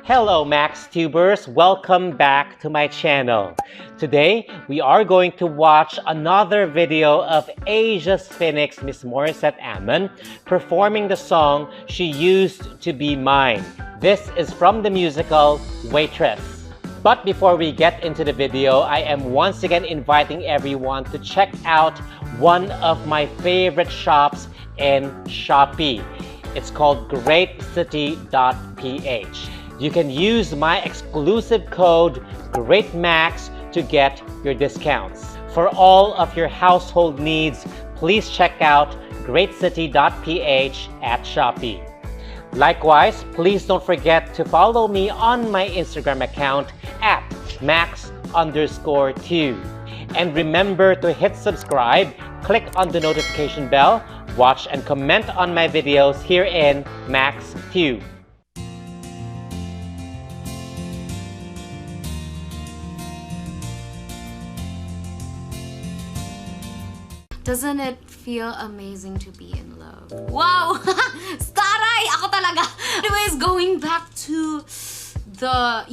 Hello MaxTubers, welcome back to my channel. Today, we are going to watch another video of Asia's Phoenix Miss Morissette Amon performing the song She Used to Be Mine. This is from the musical Waitress. But before we get into the video, I am once again inviting everyone to check out one of my favorite shops in Shopee. It's called greatcity.ph. You can use my exclusive code GREATMAX to get your discounts. For all of your household needs, please check out greatcity.ph at Shopee. Likewise, please don't forget to follow me on my Instagram account at max_2. And remember to hit subscribe, click on the notification bell, watch and comment on my videos here in MaxTiube. Doesn't it feel amazing to be in love? Wow! Staray! Ako talaga! Anyways, going back to the,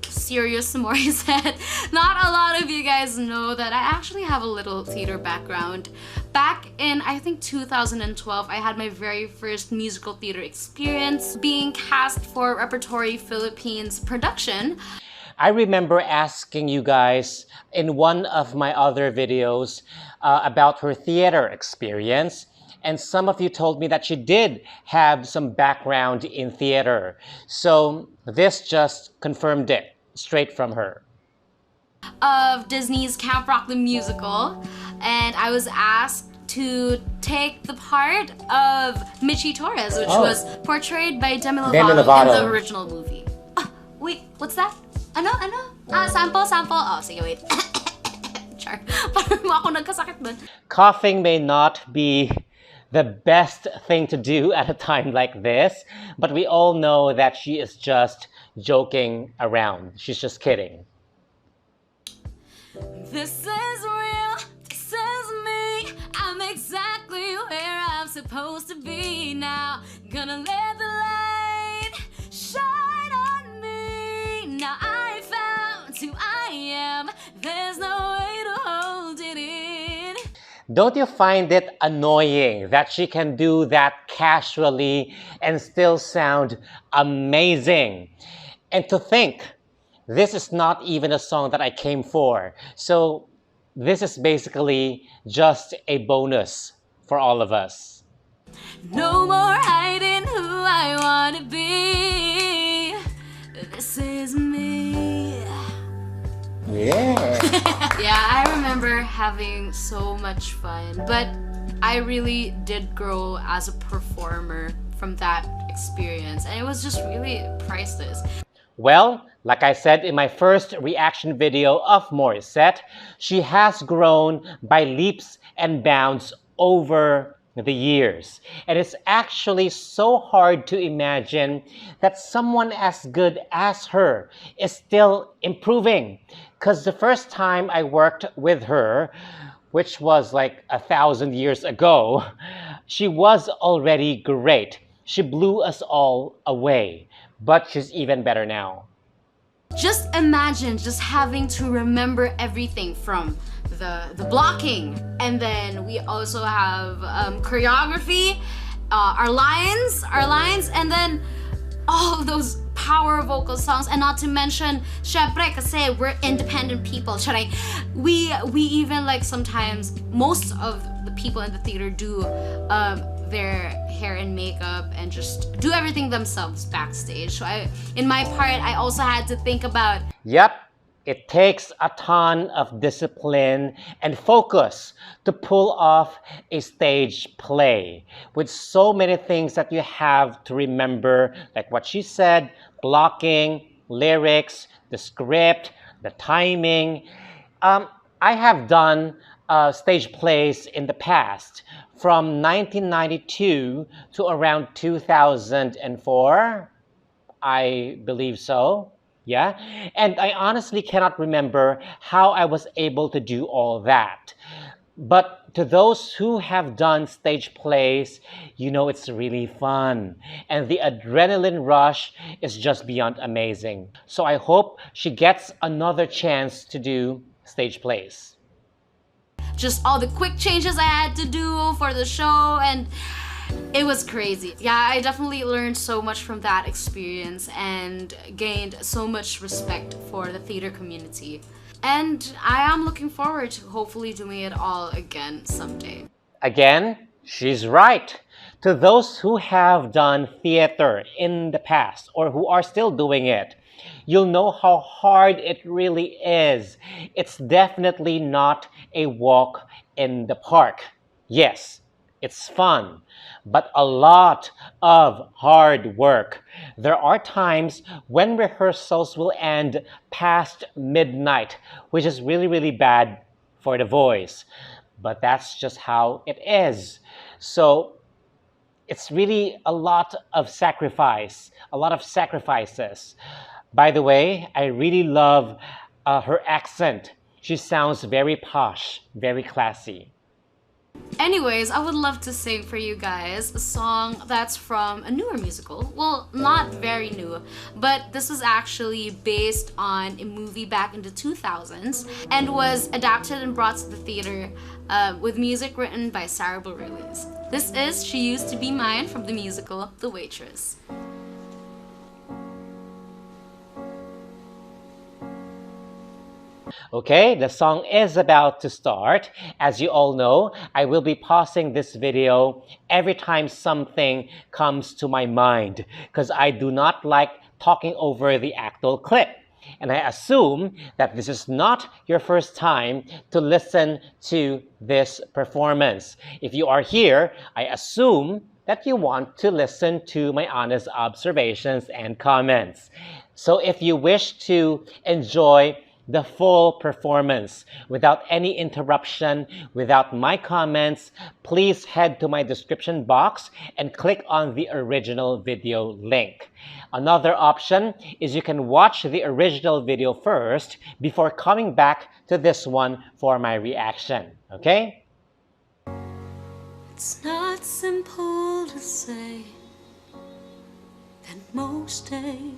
serious Morissette. Not a lot of you guys know that I actually have a little theater background. Back in, I think, 2012, I had my very first musical theater experience being cast for Repertory Philippines production. I remember asking you guys in one of my other videos about her theater experience, and some of you told me that she did have some background in theater. So this just confirmed it straight from her. Of Disney's Camp Rock the Musical, and I was asked to take the part of Michi Torres, which was portrayed by Demi Lovato in the original movie. Wait, what's that? Ano? Sample? Oh, sige, wait. Char. Parang ako nagkasakit dun. Coughing may not be the best thing to do at a time like this, but we all know that she is just joking around. She's just kidding. This is real, this is me. I'm exactly where I'm supposed to be now. Gonna let the light shine on me. Now I found who I am. There's no way to hold it in. Don't you find it annoying that she can do that casually and still sound amazing? And to think, this is not even a song that I came for. So this is basically just a bonus for all of us. No more hiding who I wanna be. This is me. Yeah. Yeah, I remember having so much fun, but I really did grow as a performer from that experience, and it was just really priceless. Well, like I said in my first reaction video of Morissette, she has grown by leaps and bounds over the years. And it's actually so hard to imagine that someone as good as her is still improving. Because the first time I worked with her, which was like 1,000 years ago, she was already great. She blew us all away. But she's even better now. Just imagine just having to remember everything from the blocking, and then we also have choreography, our lines, and then all of those power vocal songs, and not to mention, syempre, kasi we're independent people. We even, like, sometimes most of the people in the theater do their hair and makeup and just do everything themselves backstage. So in my part, I also had to think about... Yep, it takes a ton of discipline and focus to pull off a stage play with so many things that you have to remember, like what she said, blocking, lyrics, the script, the timing. I have done stage plays in the past from 1992 to around 2004. I believe so. Yeah. And I honestly cannot remember how I was able to do all that. But To those who have done stage plays, you know it's really fun. And the adrenaline rush is just beyond amazing. So I hope she gets another chance to do stage plays. Just all the quick changes I had to do for the show, and it was crazy. Yeah, I definitely learned so much from that experience and gained so much respect for the theater community. And I am looking forward to hopefully doing it all again someday. Again, she's right. To those who have done theater in the past or who are still doing it, you'll know how hard it really is. It's definitely not a walk in the park. Yes, it's fun, but a lot of hard work. There are times when rehearsals will end past midnight, which is really, really bad for the voice. But that's just how it is. So it's really a lot of sacrifice, a lot of sacrifices. By the way, I really love her accent. She sounds very posh, very classy. Anyways, I would love to sing for you guys a song that's from a newer musical. Well, not very new, but this was actually based on a movie back in the 2000s and was adapted and brought to the theater with music written by Sarah Bareilles. This is She Used to Be Mine from the musical The Waitress. Okay, the song is about to start. As you all know, I will be pausing this video every time something comes to my mind because I do not like talking over the actual clip. And I assume that this is not your first time to listen to this performance. If you are here, I assume that you want to listen to my honest observations and comments. So if you wish to enjoy the full performance without any interruption, without my comments, please head to my description box and click on the original video link. Another option is you can watch the original video first before coming back to this one for my reaction, okay? It's not simple to say that most days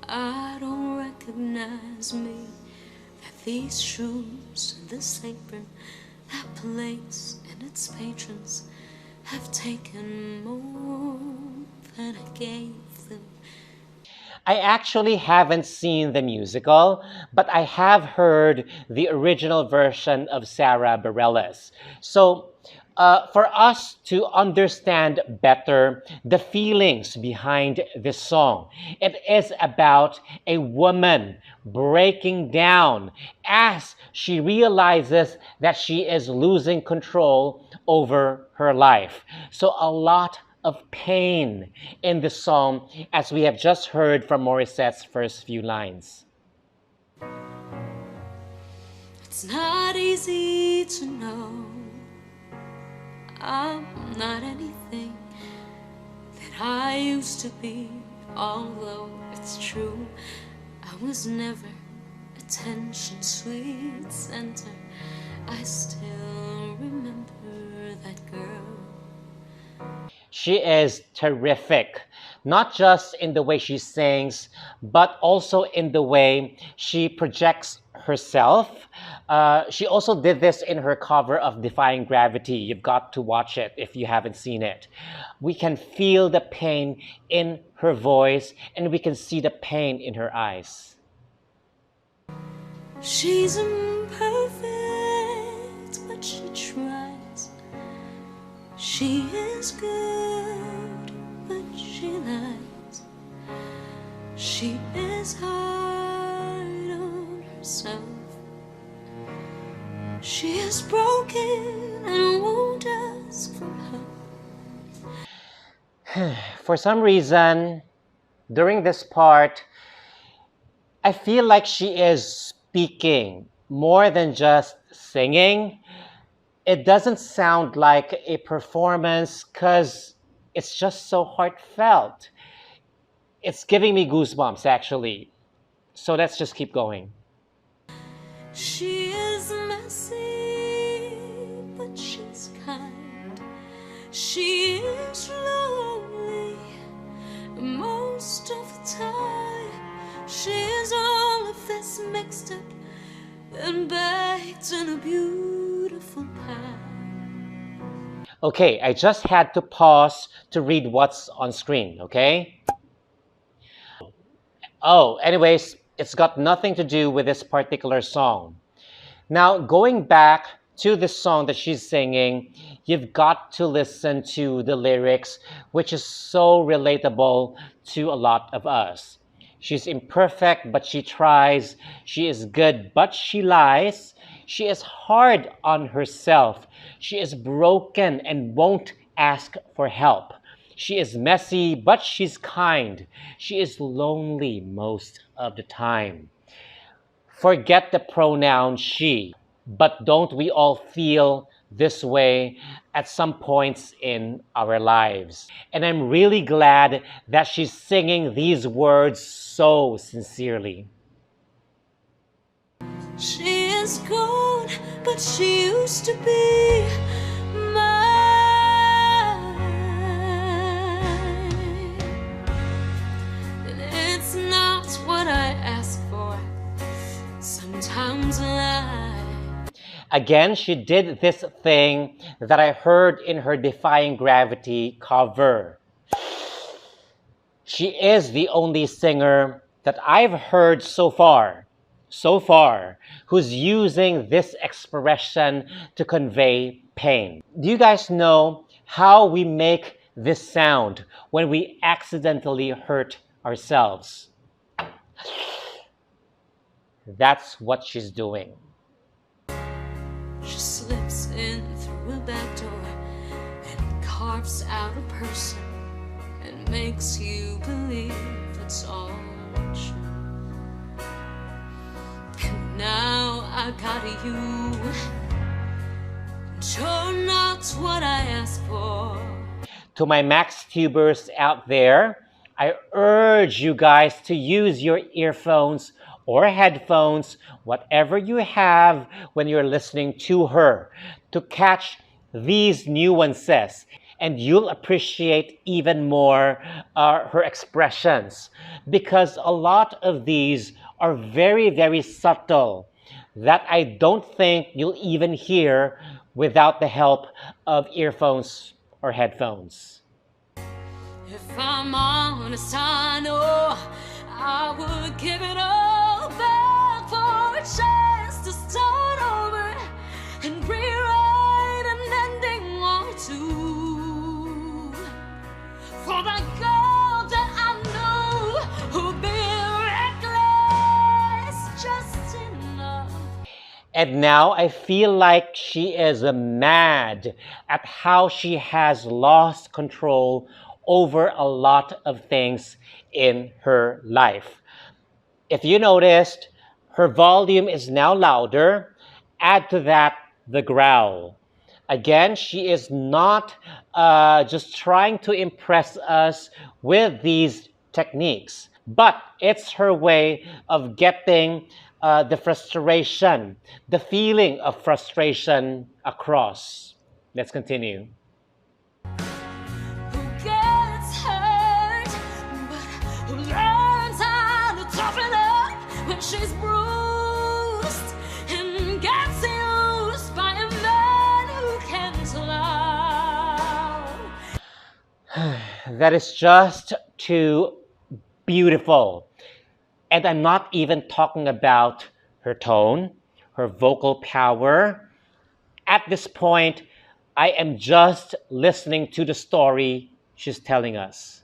I don't recognize me, that these shoes and this apron, that place and its patrons have taken more than I gave them. I actually haven't seen the musical, but I have heard the original version of Sarah Bareilles. So for us to understand better the feelings behind this song, it is about a woman breaking down as she realizes that she is losing control over her life. So a lot of pain in the song, as we have just heard from Morissette's first few lines. It's not easy to know I'm not anything that I used to be, although it's true I was never attention sweet center. I still remember that girl. She is terrific, not just in the way she sings, but also in the way she projects herself. She also did this in her cover of Defying Gravity. You've got to watch it if you haven't seen it. We can feel the pain in her voice, and we can see the pain in her eyes. She's imperfect, but she tries. She is good, but she lies. She is hard on herself. She is broken and won't ask for help. For some reason, during this part, I feel like she is speaking more than just singing. It doesn't sound like a performance because it's just so heartfelt. It's giving me goosebumps, actually. So let's just keep going. She is messy, She is lonely most of the time. She is all of this mixed up and baked in a beautiful pie. Okay, I just had to pause to read what's on screen, okay? Oh, anyways, it's got nothing to do with this particular song. Now, going back to the song that she's singing, you've got to listen to the lyrics, which is so relatable to a lot of us. She's imperfect, but she tries. She is good, but she lies. She is hard on herself. She is broken and won't ask for help. She is messy, but she's kind. She is lonely most of the time. Forget the pronoun she, but don't we all feel this way at some points in our lives? And I'm really glad that she's singing these words so sincerely. She is gone, but she used to be mine. And it's not what I ask for, sometimes I lie. Again, she did this thing that I heard in her Defying Gravity cover. She is the only singer that I've heard so far, who's using this expression to convey pain. Do you guys know how we make this sound when we accidentally hurt ourselves? That's what she's doing. She slips in through a back door and carves out a person and makes you believe it's all true. And now I got you, you're not what I asked for. To my MaxTubers out there, I urge you guys to use your earphones or headphones, whatever you have when you're listening to her, to catch these nuances, and you'll appreciate even more her expressions, because a lot of these are very, very subtle that I don't think you'll even hear without the help of earphones or headphones. If I'm honest, I know I would give it all back for a chance to start over and rewrite an ending or two for that girl that I know who'd be reckless just enough. And now I feel like she is mad at how she has lost control over a lot of things in her life. If you noticed, her volume is now louder. Add to that the growl. Again, she is not just trying to impress us with these techniques, but it's her way of getting the frustration, the feeling of frustration across. Let's continue. Who gets hurt, but who learns how to toughen up when she's bruised and gets used by a man who can't allow. That is just too beautiful. And I'm not even talking about her tone, her vocal power. At this point, I am just listening to the story she's telling us.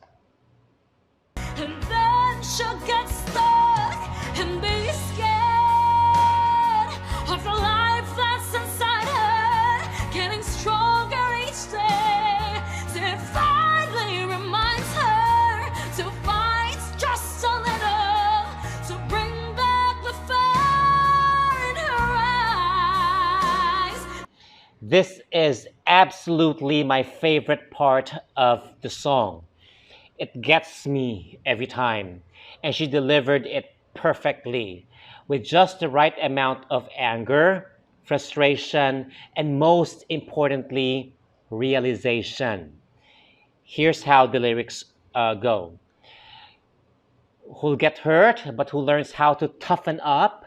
And then she'll get stuck and be scared of the life that's inside her, getting stronger each day. Till it finally reminds her to fight just a little, to bring back the fire in her eyes. This is absolutely my favorite part of the song. It gets me every time, and she delivered it perfectly, with just the right amount of anger, frustration, and most importantly, realization. Here's how the lyrics go. Who'll get hurt, but who learns how to toughen up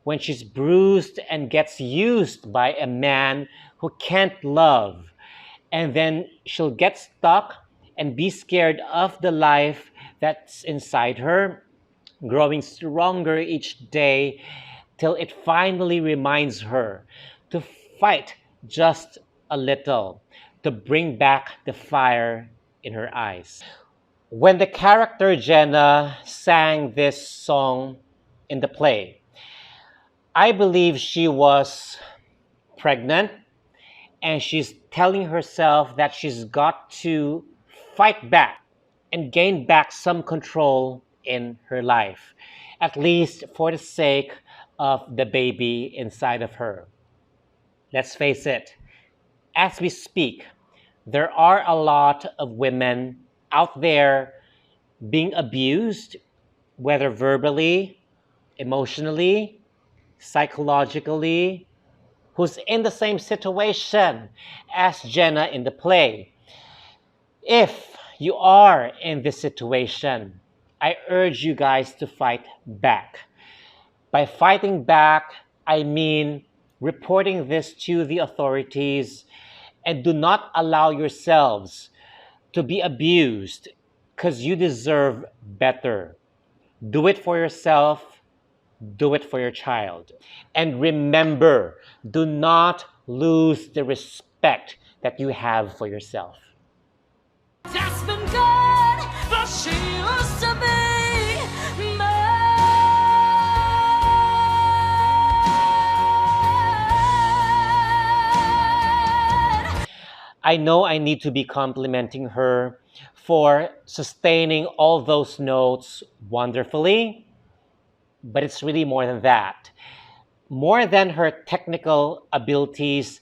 when she's bruised and gets used by a man who can't love. And then she'll get stuck and be scared of the life that's inside her, growing stronger each day till it finally reminds her to fight just a little to bring back the fire in her eyes. When the character Jenna sang this song in the play, I believe she was pregnant and she's telling herself that she's got to fight back and gain back some control in her life, at least for the sake of the baby inside of her. Let's face it, as we speak, there are a lot of women out there being abused, whether verbally, emotionally, psychologically, who's in the same situation as Jenna in the play. If you are in this situation, I urge you guys to fight back. By fighting back, I mean reporting this to the authorities, and do not allow yourselves to be abused because you deserve better. Do it for yourself, do it for your child. And remember, do not lose the respect that you have for yourself. That's been good, but she used to be I know I need to be complimenting her for sustaining all those notes wonderfully, but it's really more than that. More than her technical abilities,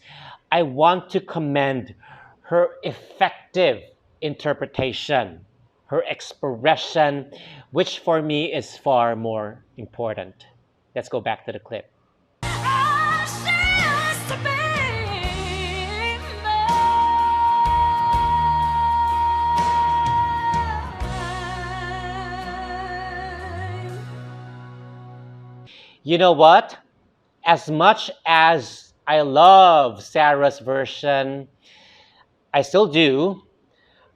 I want to commend her effective interpretation, her expression, which for me is far more important. Let's go back to the clip. You know what? As much as I love Sarah's version, I still do,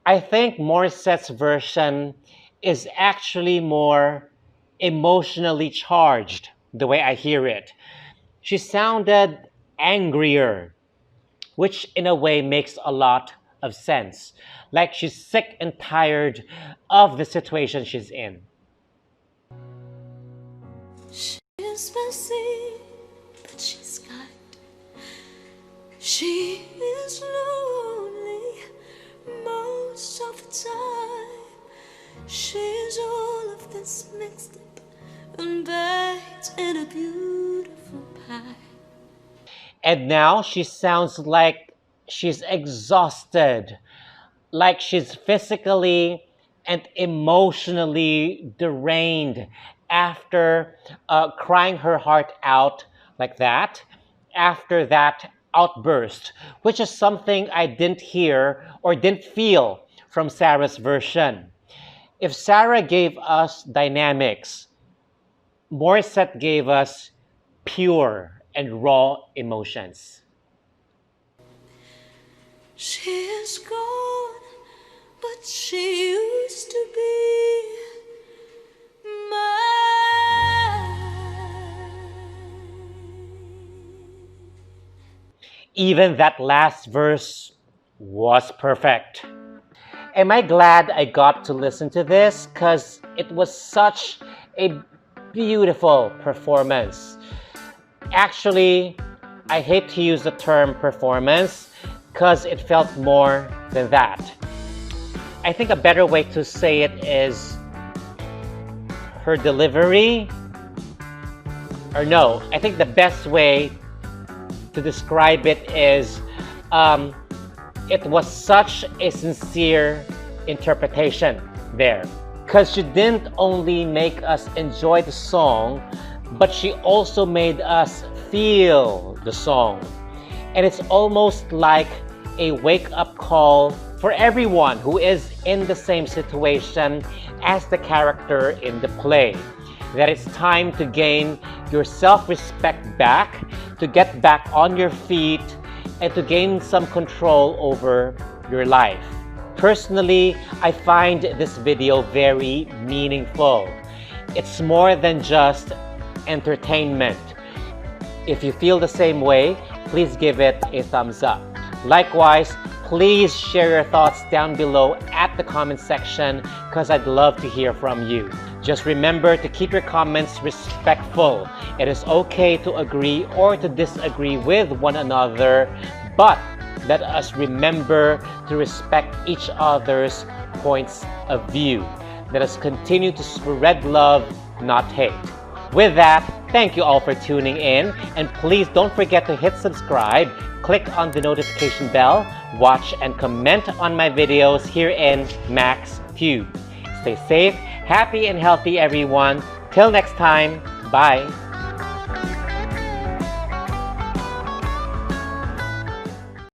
I think Morissette's version is actually more emotionally charged, the way I hear it. She sounded angrier, which in a way makes a lot of sense. Like she's sick and tired of the situation she's in. She's messy, but she's kind. She is lonely most of the time. She's all of this mixed up and baked in a beautiful pie. And now she sounds like she's exhausted, like she's physically and emotionally drained after crying her heart out like that, after that outburst, which is something I didn't hear or didn't feel from Sarah's version. If Sarah gave us dynamics, Morissette gave us pure and raw emotions. She is gone, but she used to be mine. Even that last verse was perfect. Am I glad I got to listen to this? Because it was such a beautiful performance. Actually, I hate to use the term performance because it felt more than that. I think a better way to say it is her delivery, or no, I think the best way to describe it is it was such a sincere interpretation there, because she didn't only make us enjoy the song, but she also made us feel the song. And it's almost like a wake-up call for everyone who is in the same situation as the character in the play. That it's time to gain your self-respect back, to get back on your feet, and to gain some control over your life. Personally, I find this video very meaningful. It's more than just entertainment. If you feel the same way, please give it a thumbs up. Likewise, please share your thoughts down below at the comment section because I'd love to hear from you. Just remember to keep your comments respectful. It is okay to agree or to disagree with one another, but let us remember to respect each other's points of view. Let us continue to spread love, not hate. With that, thank you all for tuning in, and please don't forget to hit subscribe, click on the notification bell, watch and comment on my videos here in MaxTiube. Stay safe, happy and healthy everyone. Till next time, bye!